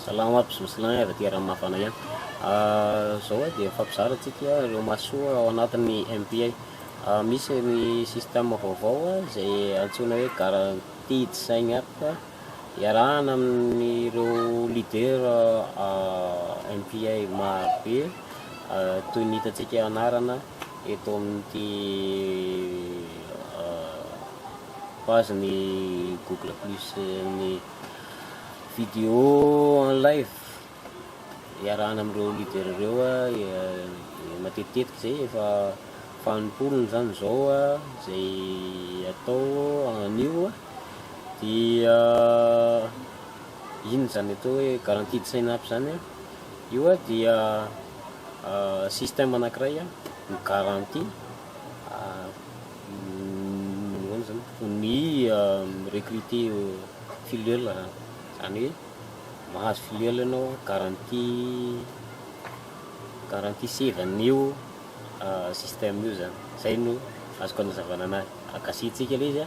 Salama aby zosilagny avy aty raha mafana ihany. Zao dia fampizarantsika ireo mahasoa ao anatin'ny MPA. Misy ny système vaovao izay antsoina hoe garantie de saigna iarahana amin'ireo leader MPA marobe toy ny hitantsika anarana eto amin'ity page ny Google Plus ny vidéo en live iarahana amin'ireo leader ireo matetitetika zay efa fanimpoliny zany zao zay atao anio dia ino zany atao hoe garantie de sign up zany io dia système anankiray ny garantie ny recruter filiale zany hoe mahazo filiale anao garantie sevan'io système io zany zay no azoko anazavana anazy akasitsika le izy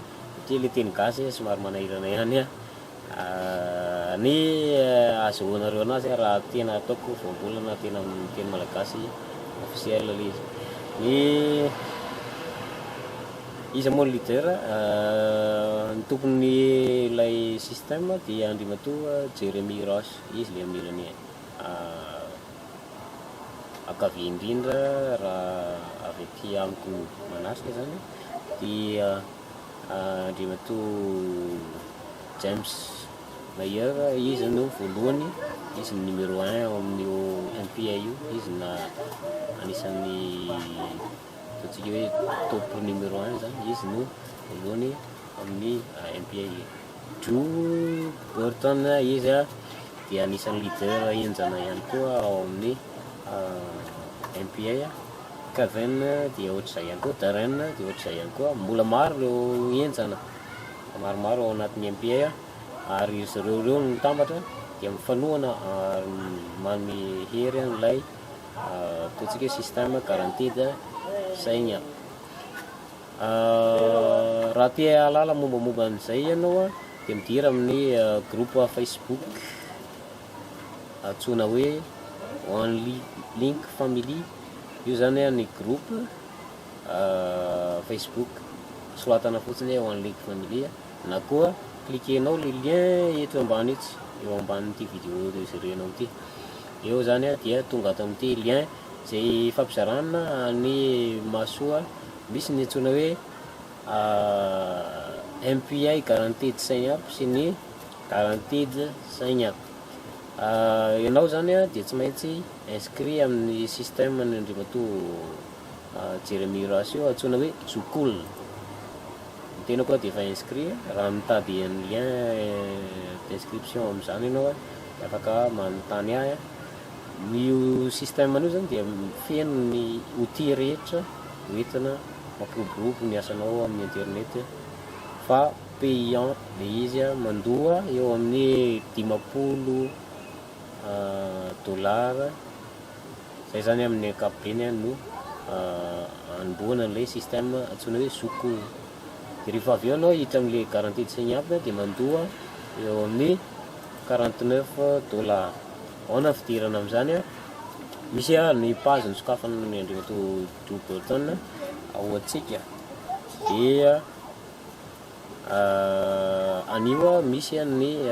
satria le teny gasy somary manahirana ihany ny azahoanareo anazy raha tena ataoko voambolana tena amin'ny teny malagasy officiel le izy ny izy moa leader ny tompony ilay système dia andrimatoa Jeremy Ross izy le amin'ilany akavy indrindra raha avy aty amiko manasika zany dia andrimatoa James Mayer izy no voalohany izy ny numéro 1 ao amin'io MPA io izy na anisan'ny totsika hoe top numéro 1 zany izy no voalohany amin'ny MPA Joe Burton izy dia anisan'ny leader enjana ihany koa ao amin'ny MPA Kevin dia ohatr'izay ihany koa Darren dia ohatr'izay ihany koa mbola maro ireo enjana maromaro ao anatin'ny MPA ary zareo reo mitambatra dia mifanohana manome hery an'ilay totsika hoe système garantie de saigna. Raha te halala mombamomba an'izay ianao dia midira amin'ny groupe Facebook antsoina hoe One Link Family. Io zany ny groupe Facebook soratana fotsiny hoe One Link Family na koa cliquenao le lien eto ambany etsy eo ambanin'ity vidéo jerenao ity eo zany dia tonga ato amin'ity lien zay fampizarana ny mahasoa misy ny antsoina hoe MPA garantie de sign up sy ny garantie de sign up. Ianao zany dia tsy maintsy inscrit amin'ny système ny andrimatoa Jeremy Ross io antsoina hoe Zocool. Tena koa dia efa inscrit raha mitady ny lien d'inscription amin'izany ianao afaka manontany ahy. Io système io zany dia feno ny outil rehetra hoentina mampiroborobo ny asanao amin'ny internet fa payant le izy mandoa eo amin'ny 50 dollara zay zany amin'ny ankapobeny no anomboana an'ilay système antsoina hoe Zocool. Dia rehefa avy eo anao hiditra amin'ilay garantie de sign up dia mandoa eo amin'ny 49 dollara. Ao na fidirana amin'izany misy ny page nisokafana ny andrimatoa Joe Burton ao antsika dia anio misy ny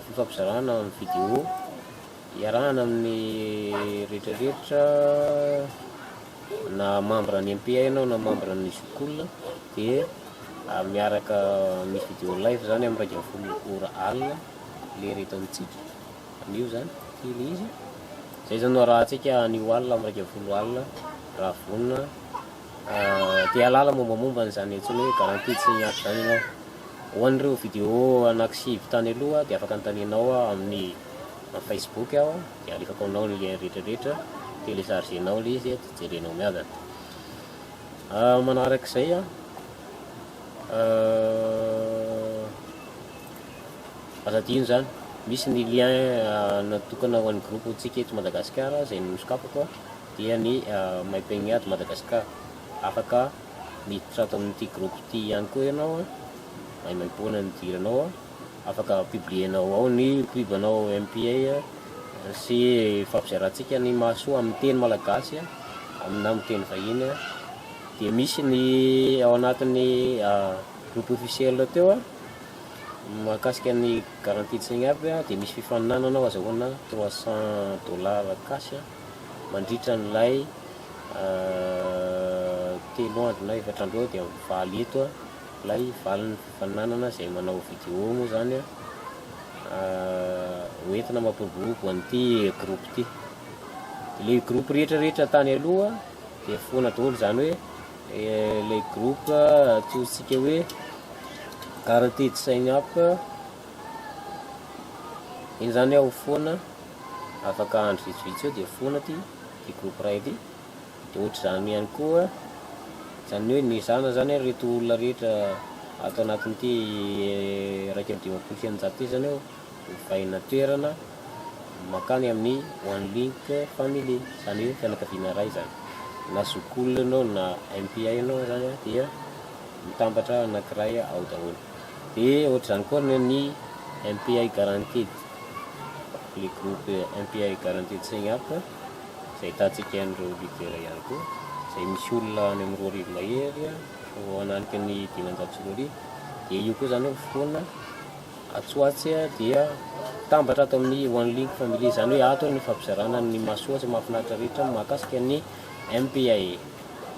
fifampizarana amin'ny vidéo iarahana amin'ny rehetrarehetra na membre ny MPA ianao na membre ny Zocool dia miaraka misy vidéo live zany amin'ny 20 ora alina le reto amintsika anio zany le izy zay zany raha antsika anio alina amin'ny 20 alina raha vonona dia halala mombamomba n'izany antsoina hoe garantie de sign up zany ianao ho an'ireo vidéo anankisivy tany aloha dia afaka antaninao amin'ny Facebook dia alefako aminao ny lien rehetrarehetra téléchargenao le izy dia jerenao miadana. Manarak'izay azadino zany misy ny lien natokana ho an'ny groupe antsika eto Madagasikara zay nosokafako dia ny Maimpegnade Madagasikara. Afaka miditra ato amin'ity groupe ity ihany koa ianao maimaimpona ny diranao afaka publienao ao ny pub anao MPA sy fampizarantsika ny mahasoa amin'ny teny malagasy amina amin'ny teny vahiny dia misy ny ao anatin'ny groupe officiel teo mahakasika ny garantie de sign up dia misy fifaninanana azahoana $300 cash mandritra n'ilay 3 andro na 4 andro eo dia mifaly eto ilay valiny fifaninanana izay manao vidéo moa zany hoentina mampiroborobo an'ity groupe ity. Le groupe rehetrarehetra tany aloha dia foana daholo zany hoe le groupe atsotsika hoe garantie de sign up iny zany ao foana afaka andro vitsivitsy eo dia foana ty groupe ray ity dia ohatra zany ihany koa zany hoe ny zana zany reto olona rehetra atao anatin'ity raika amby 50 ty zany eo vahina toerana makany amin'ny one link family zany hoe fianakaviana ray zany na zokolona ianao na MPI ianao zany dia mitambatra anankiray ao daholo. Dia ohatra zany koa ny MPI guaranteed, le groupe MPI guaranteed sign up izay hitantsika an'ireo leader ihany koa izay misy olona any amin'ny 2,000 mahery ho ananika ny 900 dia io koa zany foana atsoatsy dia tambatra ato amin'ny one link family zany hoe ato ny fampizarana ny mahasoa sy mahafinaritra rehetra mahakasika ny MPI.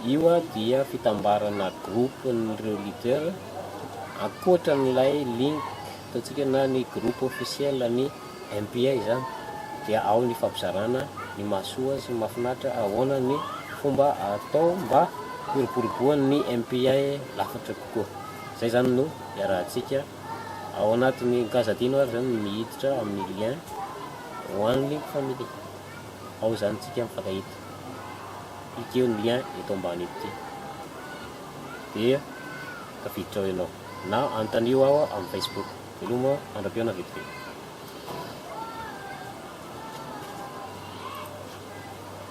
Io dia fitambarana groupe n'ireo leader ankoatra n'ilay link ataontsika na ny groupe officiel ny MPI zany dia ao ny fampizarana ny mahasoa sy mahafinaritra ahoana ny fomba atao mba hiroboroboan'ny MPI lafatra kokoa. Zay zany no iarahantsika ao anatin'ny gazadino ary zany mihiditra amin'ny lien one link family ao zany tsika mifankahita ikeo ny lien eto ambany ety dia tafiditra ao ianao na antanio ao amin'ny Facebook. Veloma andram-piona vetivety.